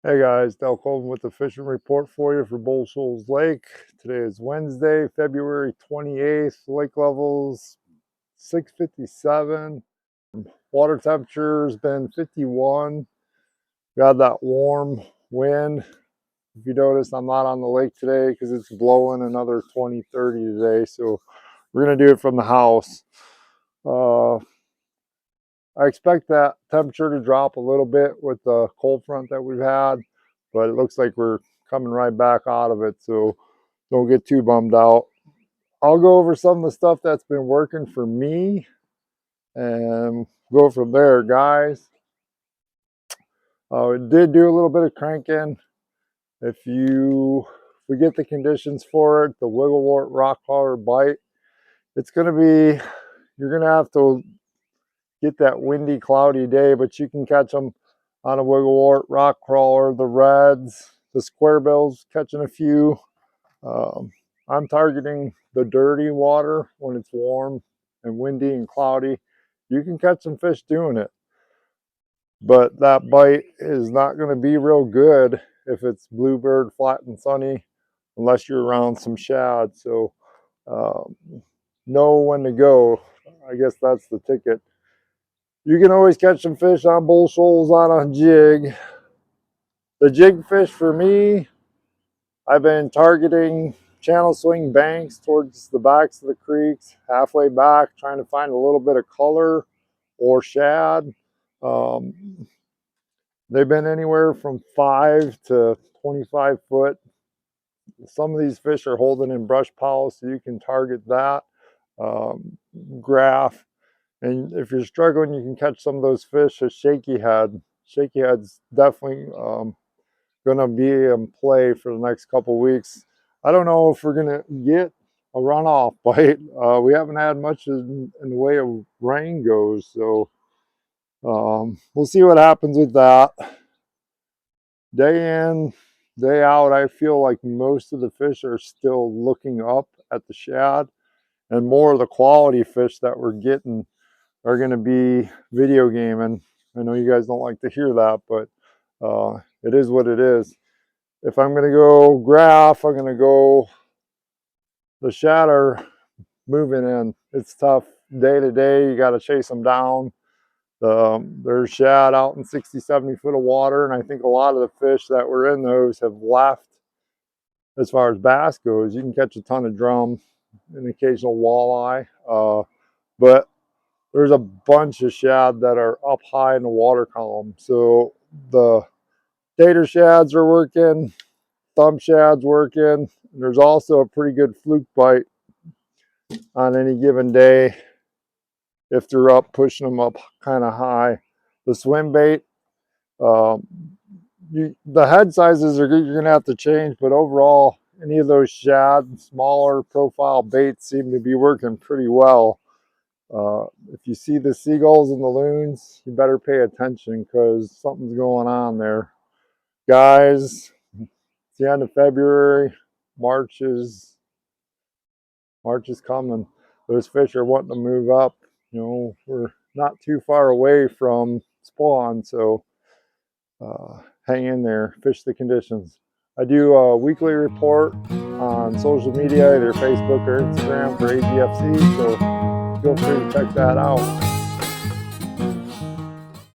Hey guys, Del Colvin with the fishing report for you for Bull Shoals Lake. Today is Wednesday, February 28th. Lake levels 657. Water temperature has been 51. Got that warm wind. If you notice, I'm not on the lake today because it's blowing another 20, 30 today. So we're going to do it from the house. I expect that temperature to drop a little bit with the cold front that we've had, but it looks like we're coming right back out of it, so don't get too bummed out. I'll go over some of the stuff that's been working for me and go from there, guys. We did do a little bit of cranking. If we get the conditions for it, the wigglewort rock crawler bite, it's going to be, you're going to have to get that windy, cloudy day, but you can catch them on a wigglewort, rock crawler, the reds, the square bills, catching a few. I'm targeting the dirty water when it's warm and windy and cloudy. You can catch some fish doing it, but that bite is not going to be real good if it's bluebird, flat and sunny, unless you're around some shad. So know when to go. I guess that's the ticket. You can always catch some fish on Bull Shoals on a jig. The jig fish for me, I've been targeting channel swing banks towards the backs of the creeks, halfway back, trying to find a little bit of color or shad. They've been anywhere from 5 to 25 foot. Some of these fish are holding in brush piles, so you can target that. Graph. And if you're struggling, you can catch some of those fish, a shaky head. Shaky head's definitely going to be in play for the next couple weeks. I don't know if we're going to get a runoff bite. We haven't had much in the way of rain goes, so we'll see what happens with that. Day in, day out, I feel like most of the fish are still looking up at the shad, and more of the quality fish that we're getting are going to be video gaming. I know you guys don't like to hear that, but it is what it is. If I'm going to go graph, I'm going to go the shad are moving in. It's tough day to day. You got to chase them down. There's shad out in 60, 70 foot of water, and I think a lot of the fish that were in those have left. As far as bass goes, you can catch a ton of drum, an occasional walleye, but there's a bunch of shad that are up high in the water column. So the tater shads are working, thumb shads working. There's also a pretty good fluke bite on any given day if they're up, pushing them up kind of high. The swim bait, the head sizes are you're going to have to change, but overall, any of those shad, smaller profile baits seem to be working pretty well. If you see the seagulls and the loons, you better pay attention because something's going on there. Guys, it's the end of February. March is coming. Those fish are wanting to move up. You know, we're not too far away from spawn, so hang in there, fish the conditions. I do a weekly report on social media, either Facebook or Instagram for AGFC, so feel free to check that out.